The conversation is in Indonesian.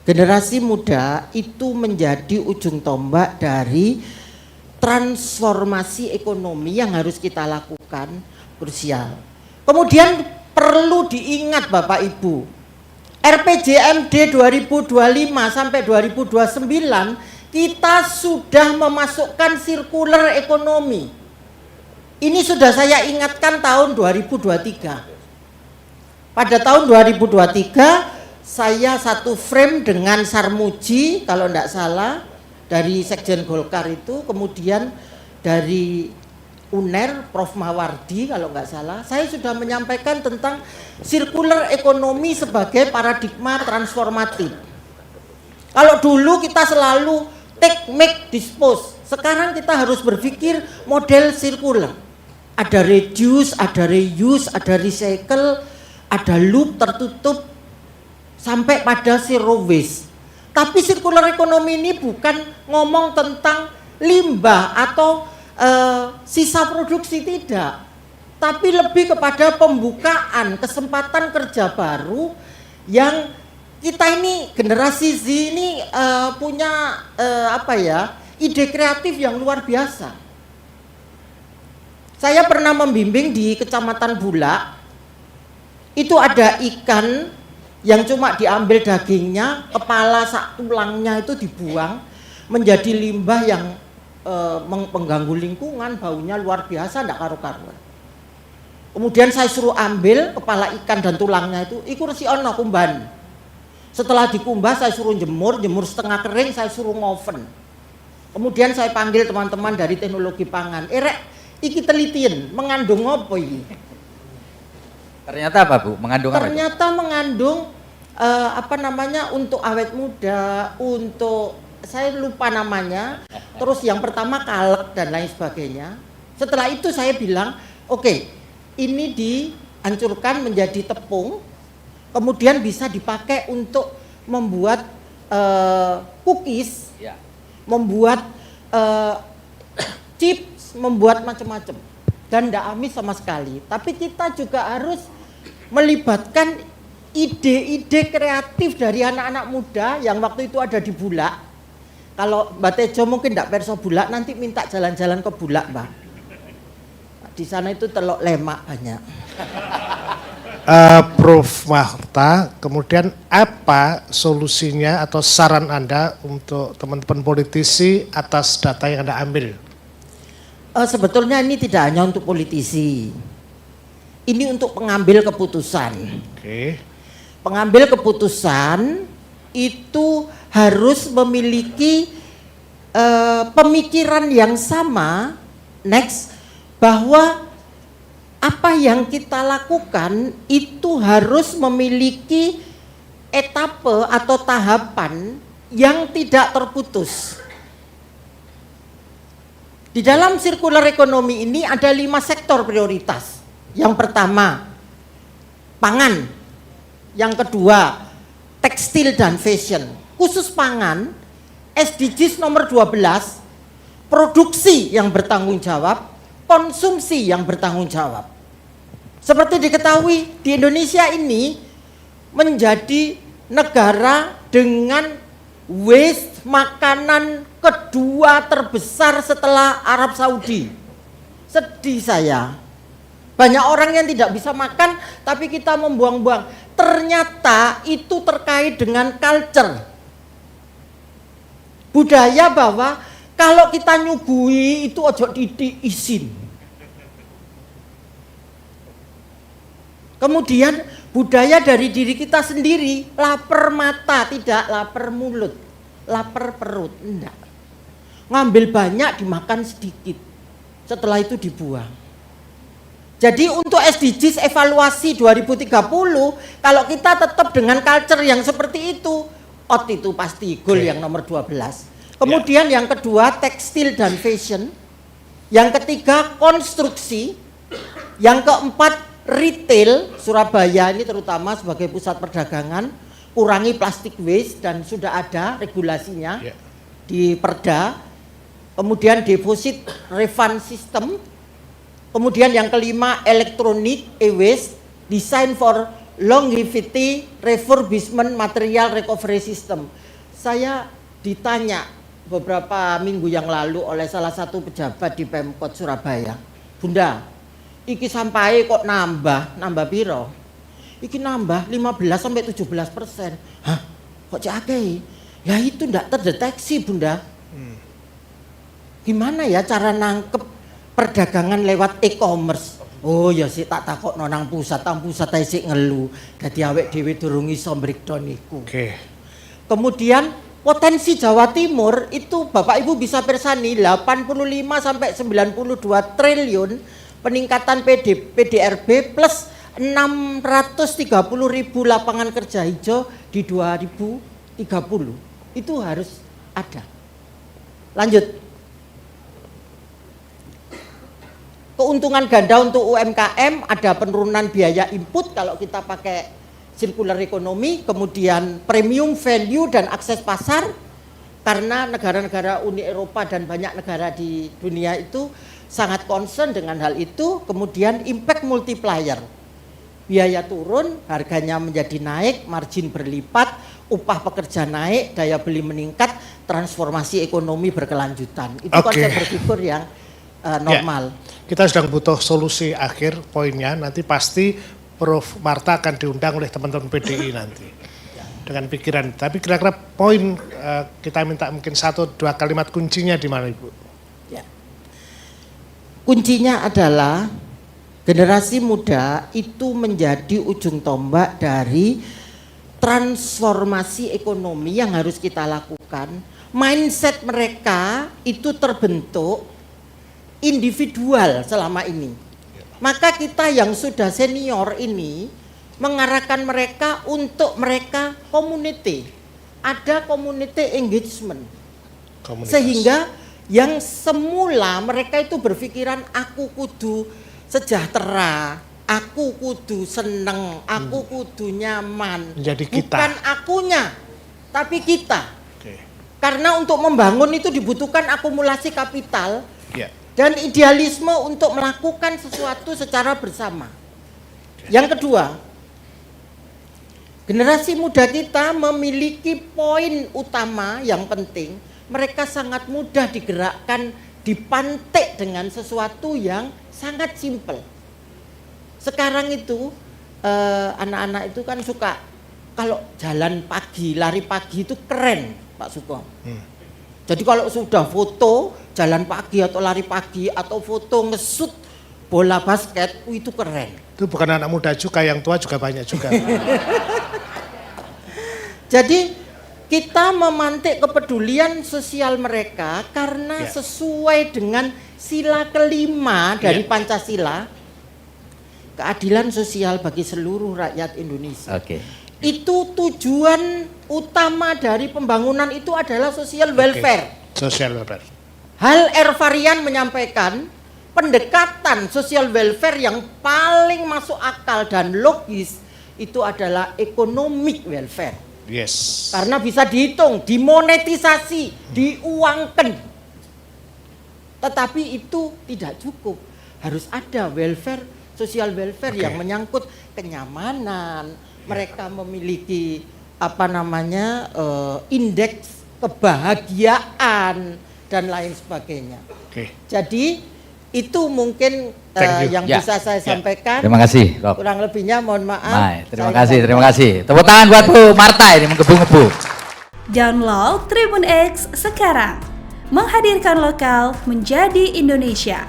generasi muda itu menjadi ujung tombak dari transformasi ekonomi yang harus kita lakukan krusial. Kemudian perlu diingat Bapak Ibu, RPJMD 2025 sampai 2029 kita sudah memasukkan circular ekonomi. Ini sudah saya ingatkan tahun 2023. Pada tahun 2023 saya satu frame dengan Sarmuji kalau tidak salah dari Sekjen Golkar itu, kemudian dari UNER Prof Mawardi kalau nggak salah, saya sudah menyampaikan tentang circular ekonomi sebagai paradigma transformatif. Kalau dulu kita selalu take, make, dispose, sekarang kita harus berpikir model circular. Ada reduce, ada reuse, ada recycle, ada loop tertutup sampai pada zero waste. Tapi circular ekonomi ini bukan ngomong tentang limbah atau sisa produksi, tidak, tapi lebih kepada pembukaan kesempatan kerja baru yang kita ini generasi Z ini punya ide kreatif yang luar biasa. Saya pernah membimbing di Kecamatan Bulak, itu ada ikan yang cuma diambil dagingnya, kepala sak tulangnya itu dibuang menjadi limbah yang mengganggu lingkungan, baunya luar biasa, tidak karu-karuan. Kemudian saya suruh ambil kepala ikan dan tulangnya itu resi ono kumban. Setelah dikumbah saya suruh jemur setengah kering, saya suruh ngoven. Kemudian saya panggil teman-teman dari teknologi pangan, iki telitian mengandung apa ini? Ternyata apa Bu? Mengandung apa? Ternyata mengandung untuk awet muda, untuk saya lupa namanya, terus yang pertama kalek dan lain sebagainya. Setelah itu saya bilang, oke, ini dihancurkan menjadi tepung, kemudian bisa dipakai untuk membuat cookies, membuat chips, membuat macam-macam, dan tidak amis sama sekali. Tapi kita juga harus melibatkan ide-ide kreatif dari anak-anak muda yang waktu itu ada di Bulak. Kalau Mbak Tejo mungkin tidak perso Bulak, nanti minta jalan-jalan ke Bulak, Mbak. Di sana itu telok lemak banyak. Prof Marta, kemudian apa solusinya atau saran Anda untuk teman-teman politisi atas data yang Anda ambil? Sebetulnya ini tidak hanya untuk politisi, ini untuk pengambil keputusan. Oke. Pengambil keputusan itu harus memiliki pemikiran yang sama, bahwa apa yang kita lakukan itu harus memiliki etape atau tahapan yang tidak terputus. Di dalam circular ekonomi ini ada 5 sektor prioritas. Yang pertama, pangan. Yang kedua, tekstil dan fashion. Khusus pangan, SDGs nomor 12, produksi yang bertanggung jawab, konsumsi yang bertanggung jawab. Seperti diketahui, di Indonesia ini menjadi negara dengan waste makanan kedua terbesar setelah Arab Saudi. Sedih saya. Banyak orang yang tidak bisa makan, tapi kita membuang-buang. Ternyata itu terkait dengan culture. Budaya bahwa kalau kita nyuguhi itu ojo titik isin. Kemudian budaya dari diri kita sendiri, lapar mata, tidak lapar mulut, lapar perut, enggak. Ngambil banyak, dimakan sedikit, setelah itu dibuang. Jadi untuk SDGs evaluasi 2030, kalau kita tetap dengan culture yang seperti itu pasti goal yang nomor 12. Kemudian yang kedua tekstil dan fashion, yang ketiga konstruksi, yang keempat retail. Surabaya ini terutama sebagai pusat perdagangan, kurangi plastik waste dan sudah ada regulasinya di Perda. Kemudian deposit refund system. Kemudian yang kelima elektronik e-waste, design for longevity refurbishment material recovery system. Saya ditanya beberapa minggu yang lalu oleh salah satu pejabat di Pemkot Surabaya, Bunda, iki sampai kok nambah piro? Iki nambah 15-17%. Hah? Kok cakei? Ya itu ndak terdeteksi, Bunda. Gimana ya cara nangkep perdagangan lewat e-commerce? Oh ya sih tak takokno nang pusat ae sik ngelu. Dadi awake dhewe durung iso breakdown iku. Oke. Kemudian potensi Jawa Timur itu Bapak Ibu bisa persani 85 sampai 92 triliun peningkatan PDRB plus 630.000 lapangan kerja hijau di 2030. Itu harus ada. Lanjut. Keuntungan ganda untuk UMKM, ada penurunan biaya input kalau kita pakai circular economy, kemudian premium value dan akses pasar, karena negara-negara Uni Eropa dan banyak negara di dunia itu sangat concern dengan hal itu. Kemudian impact multiplier, biaya turun, harganya menjadi naik, margin berlipat, upah pekerja naik, daya beli meningkat, transformasi ekonomi berkelanjutan. Itu konsep berpikir yang normal. Ya, kita sedang butuh solusi akhir poinnya, nanti pasti Prof. Marta akan diundang oleh teman-teman PDI nanti dengan pikiran. Tapi kira-kira poin kita minta mungkin 1-2 kalimat kuncinya di mana Ibu? Ya. Kuncinya adalah generasi muda itu menjadi ujung tombak dari transformasi ekonomi yang harus kita lakukan. Mindset mereka itu terbentuk individual selama ini. Maka kita yang sudah senior ini mengarahkan mereka untuk mereka community. Ada community engagement. Sehingga yang semula mereka itu berpikiran aku kudu sejahtera, aku kudu seneng, aku kudu nyaman. Jadi kita. Bukan akunya, tapi kita. Karena untuk membangun itu dibutuhkan akumulasi kapital. Ya. Dan idealisme untuk melakukan sesuatu secara bersama. Yang kedua, generasi muda kita memiliki poin utama yang penting. Mereka sangat mudah digerakkan, dipantik dengan sesuatu yang sangat simpel. Sekarang itu anak-anak itu kan suka kalau jalan pagi, lari pagi itu keren, Pak Suko. Jadi kalau sudah foto jalan pagi atau lari pagi atau foto ngesut bola basket, itu keren. Itu bukan anak muda juga, yang tua juga banyak juga. Jadi kita memantik kepedulian sosial mereka karena sesuai dengan sila kelima dari Pancasila, keadilan sosial bagi seluruh rakyat Indonesia. Itu tujuan utama dari pembangunan itu adalah social welfare. Social welfare. Hal Varian menyampaikan pendekatan social welfare yang paling masuk akal dan logis itu adalah economic welfare. Yes. Karena bisa dihitung, dimonetisasi, diuangkan. Tetapi itu tidak cukup. Harus ada welfare, social welfare yang menyangkut kenyamanan. Mereka memiliki indeks kebahagiaan dan lain sebagainya. Jadi itu mungkin yang bisa saya sampaikan. Terima kasih, Rob. Kurang lebihnya mohon maaf. Terima kasih. Tepuk tangan buat Bu Marta ini menggebu-gebu. Download Tribun X sekarang. Menghadirkan lokal menjadi Indonesia.